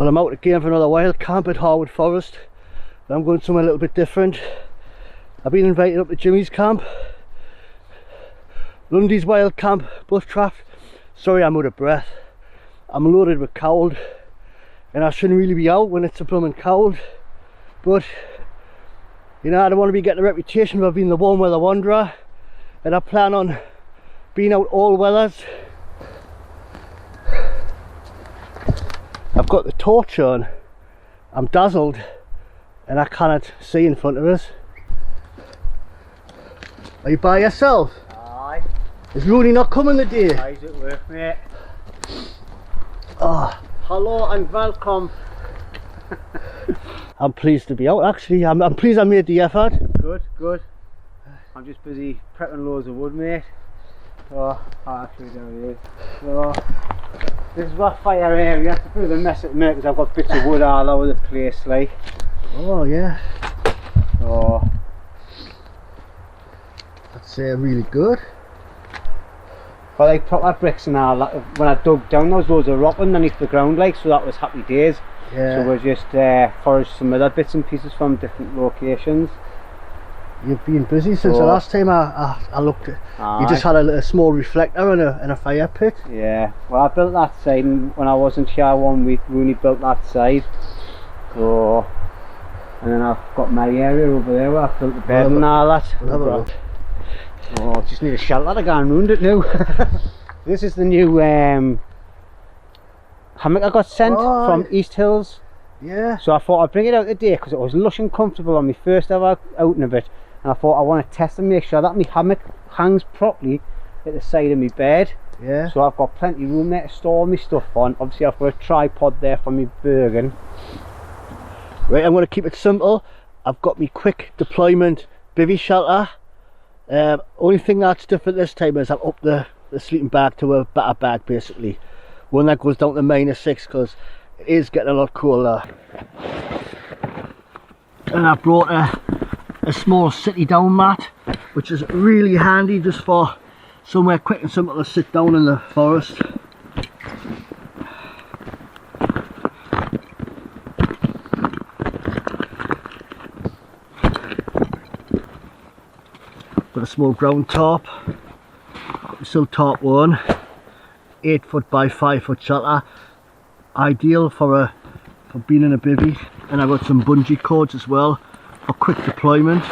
Well, I'm out again for another wild camp at Harwood Forest. But I'm going somewhere a little bit different. I've been invited up to Jimmy's camp, Lundy's wild camp, Bushcraft. Sorry, I'm out of breath. I'm loaded with cold, and I shouldn't really be out when it's a blooming cold. But you know, I don't want to be getting a reputation for being the warm weather wanderer, and I plan on being out all weathers. I've got the torch on, I'm dazzled, and I cannot see in front of us. Are you by yourself? Aye. Is Rooney not coming today? Aye, he's at work, mate. Oh. Hello and welcome. I'm pleased to be out actually. I'm pleased I made the effort. Good, good. I'm just busy prepping loads of wood, mate. So, I'll actually do it. So, this is my fire area. It's a bit of a mess at the minute because I've got bits of wood all over the place, like. Oh yeah. So, that's really good. but like proper bricks and all that, when I dug down there was loads of rock underneath the ground, like, so that was happy days. Yeah. So we're just foraged some other bits and pieces from different locations. You've been busy since the last time I looked at. Aye. You just had a small reflector and a fire pit. Yeah, well I built that side, and when I wasn't here 1 week, Rooney built that side. So, and then I've got my area over there where I've built the bed and all that. We'll have a look. Oh, just need a shelter to go and ruined it now. This is the new hammock I got sent from East Hills. Yeah. So I thought I'd bring it out today because it was lush and comfortable on my first ever outing of it, and I thought I want to test and make sure that my hammock hangs properly at the side of my bed. Yeah. So I've got plenty of room there to store all my stuff on. Obviously I've got a tripod there for my bergen. Right, I'm going to keep it simple. I've got me quick deployment bivvy shelter. Only thing that's different this time is I've upped the sleeping bag to a better bag, basically. One that goes down to -6 because it is getting a lot cooler. And I brought a small city down mat, which is really handy just for somewhere quick and simple to sit down in the forest. Got a small ground tarp, still tarp one, 8 foot by 5 foot shelter, ideal for being in a bivvy. And I've got some bungee cords as well for quick deployment.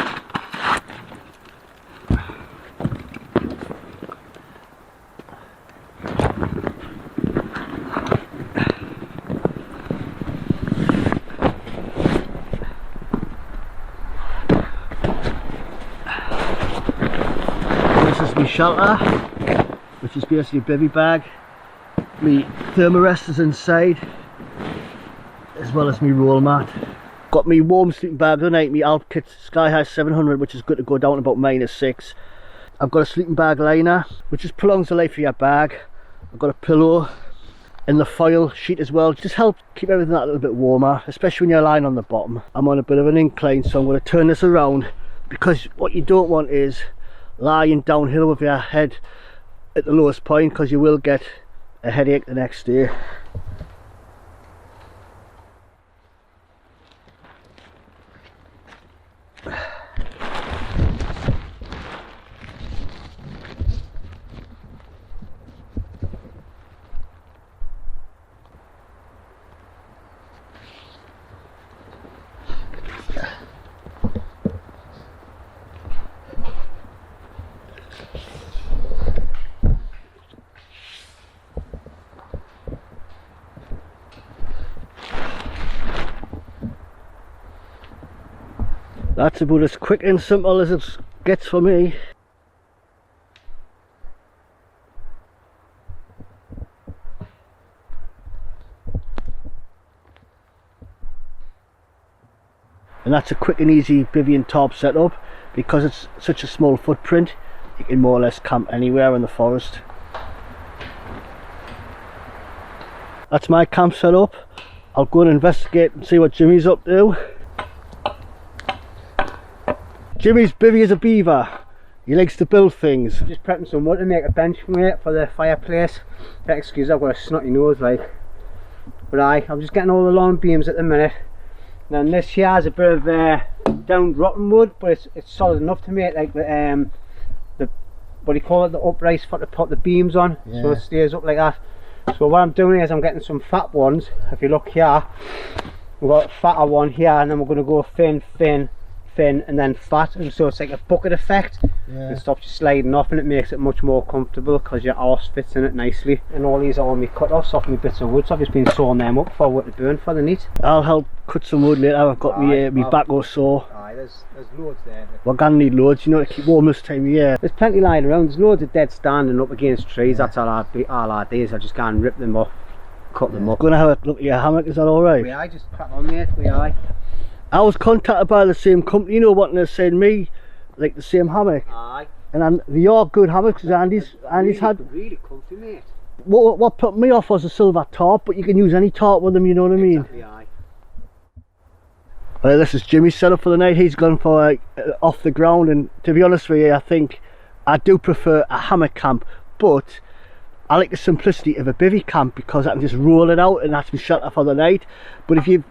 This is my shelter, which is basically a bivvy bag. My thermarest is inside, as well as my roll mat. Got me warm sleeping bag tonight, my Alp Kit Sky High 700, which is good to go down about -6. I've got a sleeping bag liner, which just prolongs the life of your bag. I've got a pillow and the foil sheet as well, just help keep everything that little bit warmer, especially when you're lying on the bottom. I'm on a bit of an incline, so I'm going to turn this around, because what you don't want is lying downhill with your head at the lowest point, because you will get a headache the next day. That's about as quick and simple as it gets for me. And that's a quick and easy bivvy and tarp setup. Because it's such a small footprint, you can more or less camp anywhere in the forest. That's my camp setup. I'll go and investigate and see what Jimmy's up to. Jimmy's bivvy is a beaver. He likes to build things. Just prepping some wood to make a bench for the fireplace. Excuse, I've got a snotty nose, like. But I'm just getting all the long beams at the minute. Then this here has a bit of downed rotten wood, but it's solid enough to make like the what do you call it, the uprights for to put the beams on, so it stays up like that. So what I'm doing is I'm getting some fat ones. If you look here, we've got a fatter one here, and then we're going to go thin, thin, thin, and then fat, and so it's like a bucket effect. It stops you sliding off, and it makes it much more comfortable because your arse fits in it nicely. And all these are all my cut-offs off my bits of wood, so I've just been sawing them up for what to burn for the neat. I'll help cut some wood later. I've got my backhoe saw. There's loads there. We're gonna need loads, you know, to keep warm this time of year. There's plenty lying around. There's loads of dead standing up against trees. That's all I do is I just go and rip them off, cut them up. Gonna have a look at your hammock, is that alright? Yeah, I just crack on, mate. I was contacted by the same company, you know, wanting to send me like the same hammock. Aye. And they are good hammocks, because Andy's had. Really comfy, mate. What put me off was the silver tarp, but you can use any tarp with them, you know what I mean? Exactly, aye. This is Jimmy's setup for the night. He's gone for off the ground, and to be honest with you, I think I do prefer a hammock camp, but I like the simplicity of a bivvy camp because I can just roll it out and that's my shelter for the night. But if you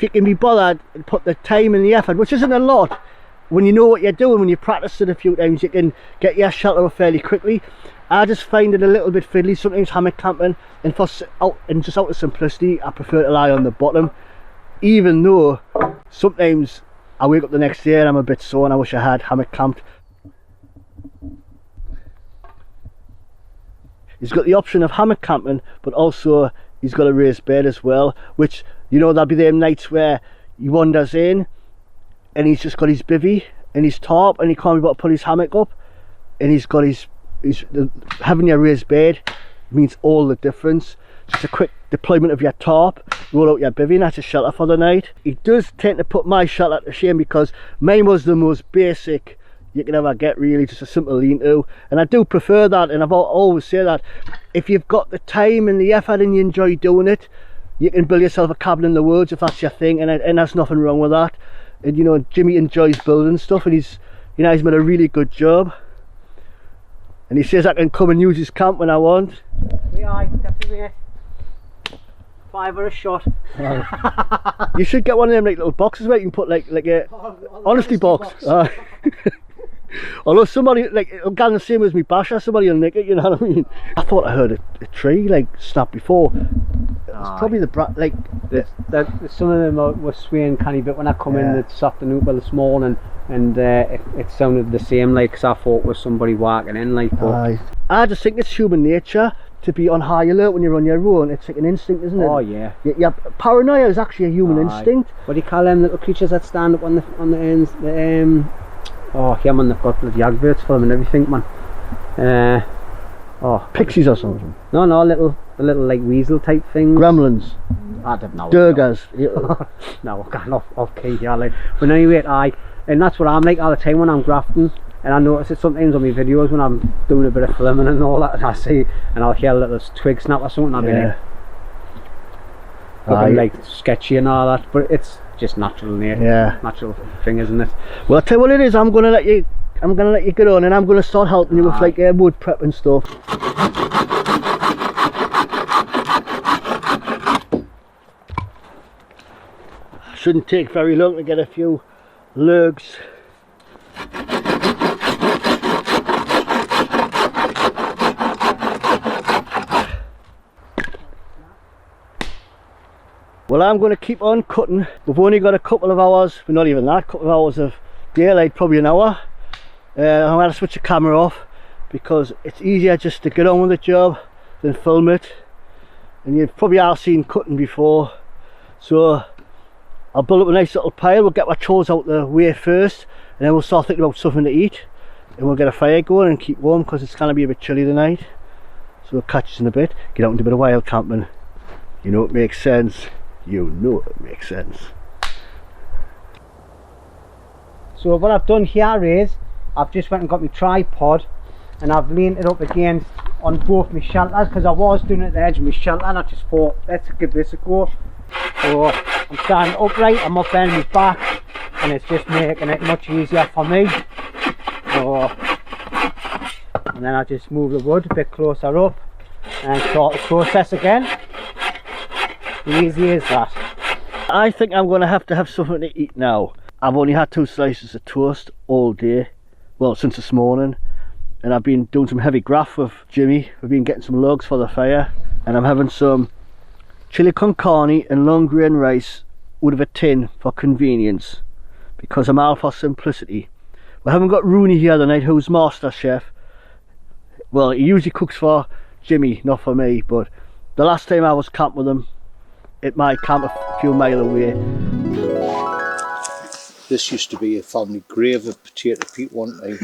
can be bothered and put the time and the effort, which isn't a lot, when you know what you're doing, when you practice it a few times, you can get your shelter up fairly quickly. I just find it a little bit fiddly sometimes hammock camping, and just out of simplicity I prefer to lie on the bottom, even though sometimes I wake up the next day and I'm a bit sore and I wish I had hammock camped. He's got the option of hammock camping, but also he's got a raised bed as well, which, you know, there'll be them nights where he wanders in and he's just got his bivvy and his tarp and he can't be able to put his hammock up, and he's got his having your raised bed means all the difference. Just a quick deployment of your tarp, roll out your bivvy, and that's a shelter for the night. He does tend to put my shelter to shame because mine was the most basic you can ever get, really, just a simple lean-to, and I do prefer that. And I've always say that if you've got the time and the effort and you enjoy doing it, you can build yourself a cabin in the woods if that's your thing, and there's nothing wrong with that. And you know, Jimmy enjoys building stuff, and he's made a really good job, and he says I can come and use his camp when I want. Yeah, definitely. $5 a shot. You should get one of them like little boxes where you can put like a honesty box. Although somebody, like, it'll go the same as me basher, somebody will nick it, you know what I mean? I thought I heard a tree like snap before. It's probably some of them were swaying canny bit when I come in this afternoon, well this morning, and it sounded the same, like, cause I thought it was somebody walking in, like. But I just think it's human nature to be on high alert when you're on your own. It's like an instinct, isn't it? Oh yeah. Yeah. Paranoia is actually a human instinct. What do you call them little creatures that stand up on the ends? Oh yeah, man, they've got the adverts for them and everything, man. Pixies or something. No, the little like weasel type things. Gremlins. I don't know. Durgas. No, I can't off key here, like. But anyway, and that's what I'm like all the time when I'm grafting. And I notice it sometimes on my videos when I'm doing a bit of filming and all that, and I see, and I'll hear a little twig snap or something, I'll be like, looking like sketchy and all that, but it's just natural natural thing, isn't it? Well, I'll tell you what it is, I'm gonna let you get on, and I'm gonna start helping you with like wood prep and stuff. Shouldn't take very long to get a few lugs. Well, I'm going to keep on cutting. We've only got a couple of hours, but not even that, a couple of hours of daylight, probably an hour. I'm going to switch the camera off because it's easier just to get on with the job than film it. And you've probably all seen cutting before. So I'll build up a nice little pile, we'll get our chores out the way first, and then we'll start thinking about something to eat. And we'll get a fire going and keep warm because it's going to be a bit chilly tonight. So we'll catch us in a bit, get out and do a bit of wild camping. You know it makes sense. You know it makes sense. So what I've done here is I've just went and got my tripod and I've leaned it up against on both my shelters because I was doing it at the edge of my shelter, and I just thought let's give this a go. So I'm standing upright, I'm up bending my back, and it's just making it much easier for me. So, and then I just move the wood a bit closer up and start the process again. Easy as that. I think I'm going to have something to eat now. I've only had 2 slices of toast all day, well, since this morning, and I've been doing some heavy graft with Jimmy. We've been getting some logs for the fire, and I'm having some chili con carne and long grain rice out of a tin for convenience, because I'm all for simplicity. We haven't got Rooney here tonight, who's master chef. Well, he usually cooks for Jimmy, not for me, but the last time I was camping with him at my camp a few miles away. This used to be a family grave of potato peat one time,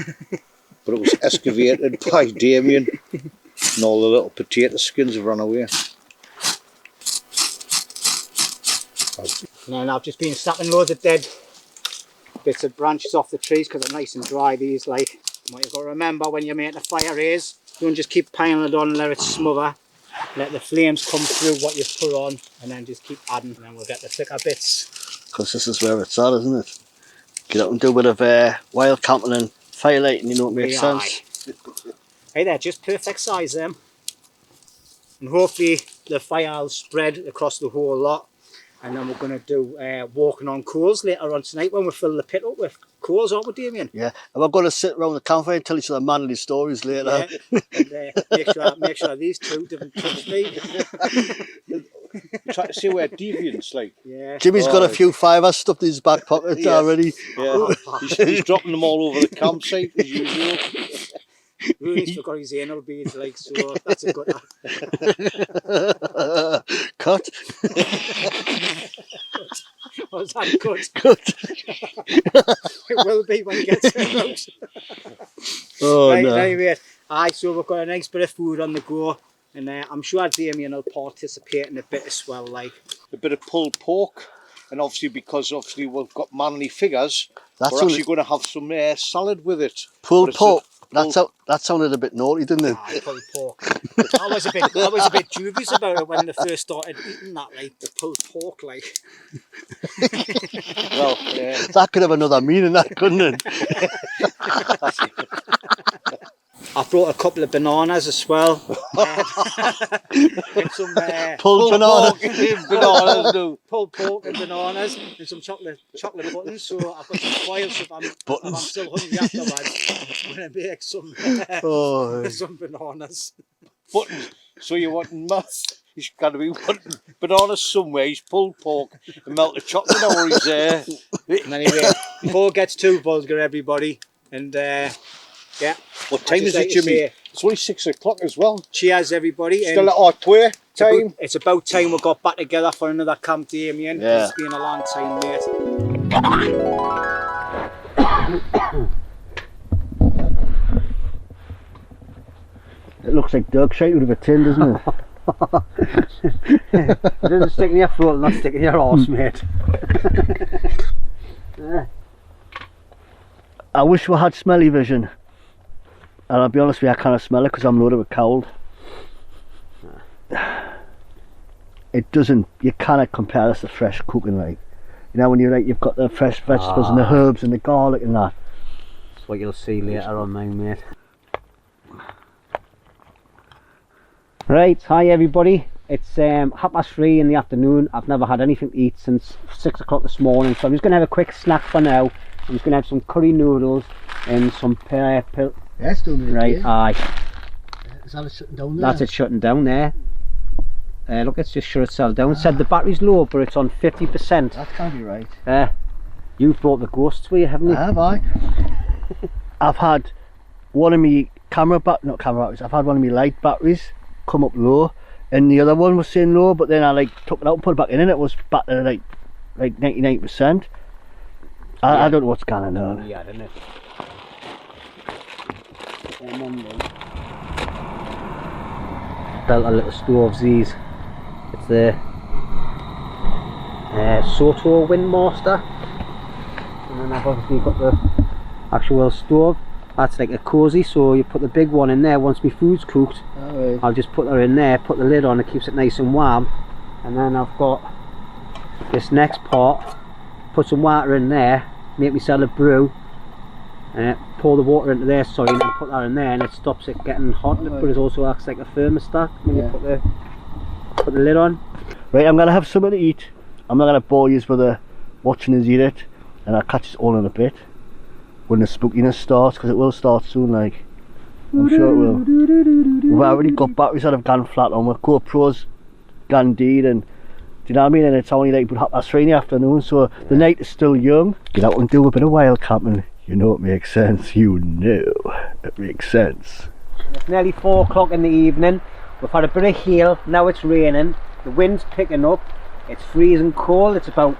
but it was excavated by Damien and all the little potato skins have run away. And then I've just been snapping loads of dead bits of branches off the trees because they're nice and dry, these, like. What you've got to remember when you're making a fire is, don't just keep piling it on and let it smother. Let the flames come through what you've put on, and then just keep adding, and then we'll get the thicker bits. Because this is where it's at, isn't it? Get out and do a bit of wild camping and firelighting, you know, it makes sense. Hey, they're just perfect size, them. And hopefully the fire will spread across the whole lot. And then we're going to do walking on coals later on tonight when we fill the pit up with coals, aren't we, Damien? Yeah, and we're going to sit around the campfire and tell each other manly stories later. Yeah. And make sure these two didn't touch me. Try to see where Deviant's like. Yeah. Jimmy's got a few fivers stuffed in his back pockets already. Yeah. he's dropping them all over the campsite as usual. Rooney's forgot his anal beads, like, so that's a good Cut. Was that good? Cut. It will be when he gets it out. Oh, right, no. Anyway, so we've got a nice bit of food on the go, and I'm sure Damien will participate in a bit as well, like. A bit of pulled pork, and obviously because we've got manly figures, That's we're actually going to have some salad with it. Pulled pork. That sounded a bit naughty, didn't it? Pulled pork. I was a bit dubious about it when they first started eating that, like the pulled pork, like. Well, that could have another meaning, that couldn't it? I brought a couple of bananas as well. And some pulled bananas. Pulled pork and bananas and some chocolate buttons. So I've got some spoiled stuff. I'm still hungry afterwards. I'm going to make some bananas. Buttons. So you want he's got to be wanting bananas somewhere. He's pulled pork and melted chocolate over his hair. And anyway, before it gets too vulgar, everybody, and yeah. What time is it, Jimmy? It's only 6 o'clock as well. Cheers, everybody. Still at our tour time. It's about time we got back together for another camp, Damien. Yeah. It's been a long time, mate. It looks like dog shite out of a tin, doesn't it? It doesn't stick in your throat, not stick in your arse, mate. I wish we had smelly vision. And I'll be honest with you, I can't smell it because I'm loaded with cold. It doesn't, you cannot compare this to fresh cooking, like. You know, when you've got the fresh vegetables and the herbs and the garlic and that. That's what you'll see later on now, mate. Right, hi everybody. It's 3:30 in the afternoon. I've never had anything to eat since 6 o'clock this morning, so I'm just going to have a quick snack for now. I'm just going to have some curry noodles and some Yes, doing it. right, aye. Is that it shutting down there? That's it shutting down there. Look, it's just shut itself down. It said the battery's low, but it's on 50%. That can't be right. You've brought the ghosts with you, haven't you? Have I? I've had one of me not camera batteries, I've had one of me light batteries come up low, and the other one was saying low, but then I took it out and put it back in and it was back to like 99%. I don't know what's going on. Yeah, didn't it? Built a little stoves, these. It's the Soto Windmaster, and then I've obviously got the actual stove. That's like a cosy, so you put the big one in there. Once my food's cooked, Right. I'll just put her in there, put the lid on, it keeps it nice and warm. And then I've got this next part, put some water in there, make myself a brew, and pour the water into there, sorry, and then put that in there, and it stops it getting hot. But it also acts like a thermostat when you put the lid on. Right, I'm gonna have something to eat. I'm not gonna bore you with watching us eat it, and I'll catch you all in a bit when the spookiness starts, because it will start soon. Like, I'm sure it will. We've already got batteries that have gone flat on. My GoPro's gone dead, and do you know what I mean? And it's only like 3:30 in the afternoon, so the night is still young. Get out and do a bit of wild camping. You know it makes sense. You know it makes sense. It's nearly 4 o'clock in the evening. We've had a bit of hail. Now it's raining. The wind's picking up. It's freezing cold. It's about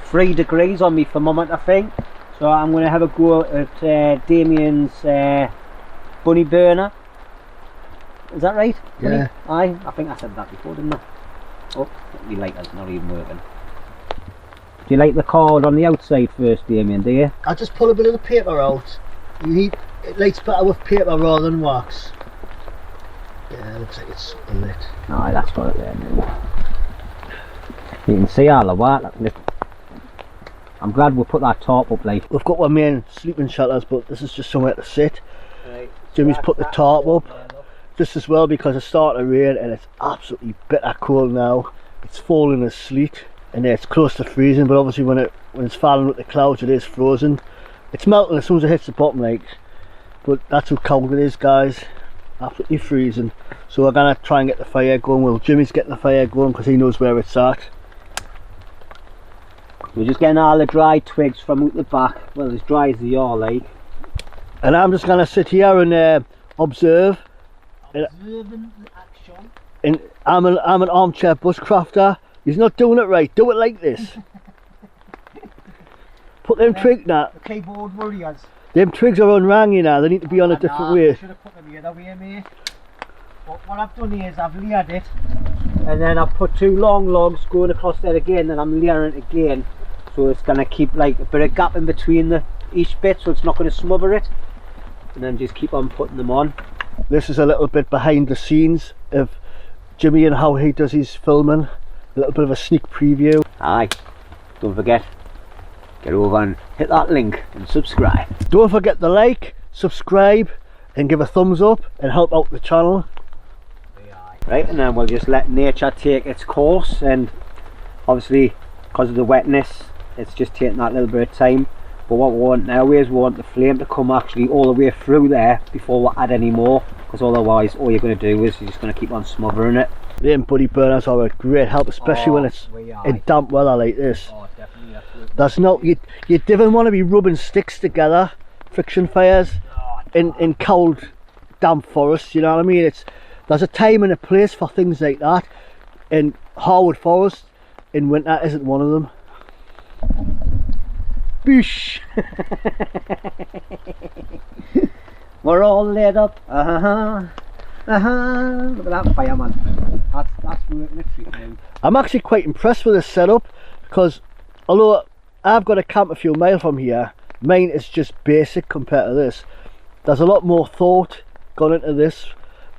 3 degrees on my thermometer, I think. So I'm going to have a go at Damien's bunny burner. Is that right? Yeah. Bunny? I think I said that before, didn't I? Oh, my lighter's not even working. Do you like the cord on the outside first, Damien, do you? I'll just pull a bit of the paper out. It lights better with paper rather than wax. Yeah, it looks like it's lit. Aye, that's got it there now. You can see all the water. I'm glad we put that tarp up, like. We've got our main sleeping shelters, but this is just somewhere to sit. Right. Jimmy's put the tarp up just as well because it's starting to rain and it's absolutely bitter cold now. It's falling as sleet and it's close to freezing, but obviously when it's falling with the clouds it is frozen. It's melting as soon as it hits the bottom, like, but that's how cold it is, guys. Absolutely freezing. So we're gonna try and get the fire going. Well, Jimmy's getting the fire going because he knows where it's at. We're just getting all the dry twigs from out the back, well, as dry as they are, like. And I'm just gonna sit here and observe. Observing the action. And I'm an armchair bushcrafter. He's not doing it right. Do it like this. Put them twigs now. The keyboard warriors. Them twigs are unrang, you know. They need to be on a different way. I should have put them the other way, mate. But what I've done here is I've layered it, and then I've put 2 long logs going across there again, and I'm layering it again, so it's gonna keep like a bit of gap in between each bit, so it's not going to smother it. And then just keep on putting them on. This is a little bit behind the scenes of Jimmy and how he does his filming. A little bit of a sneak preview. Aye, don't forget, get over and hit that link and subscribe. Don't forget to like, subscribe and give a thumbs up and help out the channel. Right, and then we'll just let nature take its course, and obviously because of the wetness it's just taking that little bit of time. But what we want now is we want the flame to come actually all the way through there before we add any more, because otherwise all you're going to do is you're just going to keep on smothering it. Them buddy burners are a great help, especially when it's in damp weather like this. Oh, definitely, absolutely. That's not, you didn't want to be rubbing sticks together, friction fires, in cold damp forests, you know what I mean? There's a time and a place for things like that, and Harwood Forest in winter isn't one of them. Boosh! We're all lit up. Look at that fire, man. That's working a treat now. I'm actually quite impressed with this setup, because although I've got a camp a few miles from here, mine is just basic compared to this. There's a lot more thought gone into this,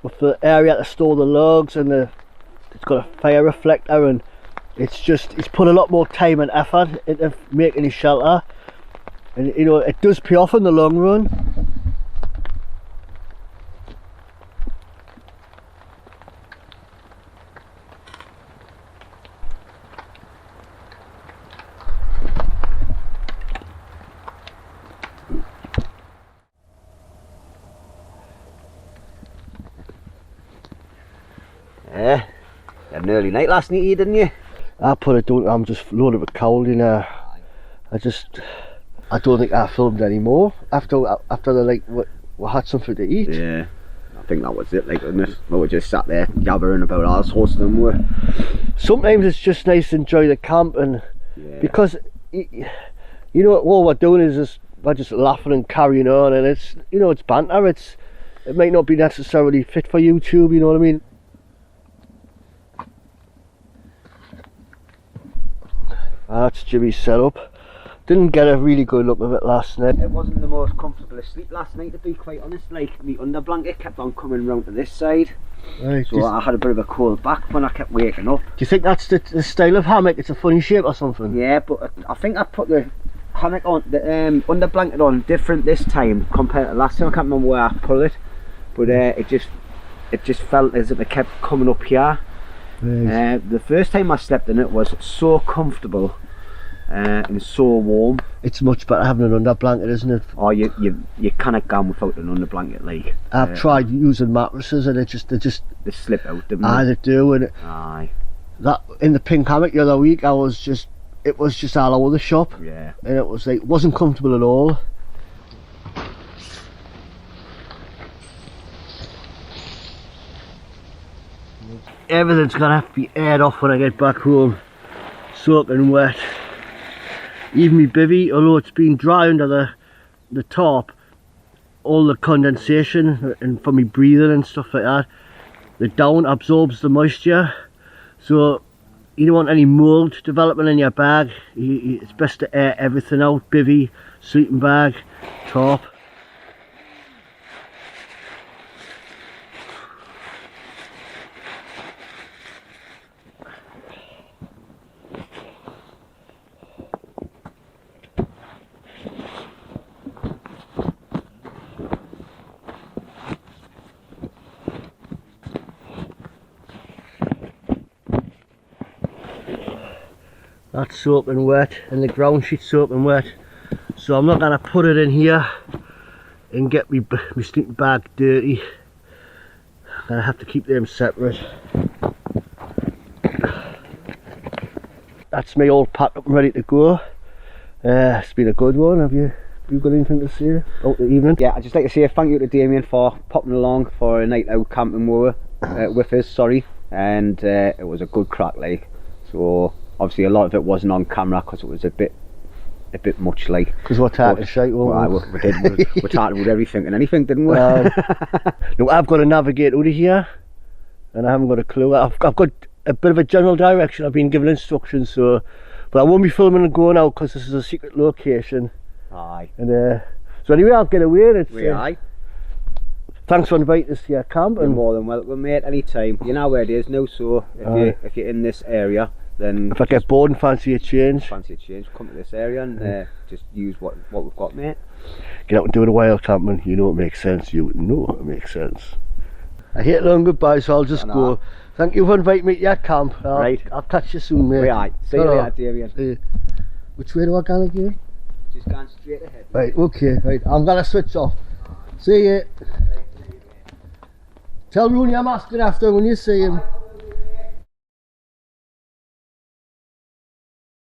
with the area to store the logs, and it's got a fire reflector, and he's put a lot more time and effort into making his shelter, and you know it does pay off in the long run. Yeah, you had an early night last night, didn't you? I put it down, I'm just loaded with cold, you know. I don't think I filmed anymore after we had something to eat. Yeah, I think that was it, like, wasn't it? We just sat there gabbering about all sorts of them. Sometimes it's just nice to enjoy the camp, and because you know all we're doing is we're just laughing and carrying on, and it's, you know, it's banter. It might not be necessarily fit for YouTube, you know what I mean? That's Jimmy's setup. Didn't get a really good look of it last night. It wasn't the most comfortable asleep last night, to be quite honest. Like, the under blanket kept on coming round to this side, Right, so I had a bit of a cold back when I kept waking up. do you think that's the style of hammock? It's a funny shape or something? Yeah, but I think I put the hammock on, the under blanket on different this time compared to last time. I can't remember where I put it, but it just felt as if it kept coming up here. Right. The first time I slept in it was so comfortable and so warm. It's much better having an under blanket, isn't it? Oh, you cannot go without an under blanket, like. I've tried using mattresses and they slip out, don't they do, and aye. That in the pink hammock the other week, it was just all over the shop. Yeah. And it was like, it wasn't comfortable at all. Everything's gonna have to be aired off when I get back home, soaking wet. Even my bivvy, although it's been dry under the top, all the condensation and for me breathing and stuff like that, the down absorbs the moisture, so you don't want any mould development in your bag. It's best to air everything out: bivvy, sleeping bag, top. That's soaking wet and the ground sheet's soaking wet, so I'm not going to put it in here and get my sleeping bag dirty. I'm going to have to keep them separate. That's me all packed up and ready to go. It's been a good one. Have you got anything to say about the evening? Yeah, I'd just like to say thank you to Damien for popping along for a night out camping with us, and it was a good crack, like. So obviously a lot of it wasn't on camera because it was a bit much, like. Because we're talking shite, weren't we? We talked about everything and anything, didn't we? No, I've got to navigate out of here and I haven't got a clue. I've got a bit of a general direction. I've been given instructions, so, but I won't be filming and going out because this is a secret location. Aye. And so anyway, I'll get away. Aye. Thanks for inviting us to your camp. You're more than welcome, mate, anytime. You know where it is now, so if you're in this area, then if I get bored and fancy a change, come to this area and just use what we've got, mate. Get out and do a wild camping. You know it makes sense. You know it makes sense. I hate long goodbye, so I'll just go. Thank you for inviting me to your camp. Right. I'll catch you soon, mate. Right. See you later, Damien. Which way do I go again? Just going straight ahead. Right, okay, right. I'm gonna switch off. See you. Tell Rooney I'm asking after when you see him.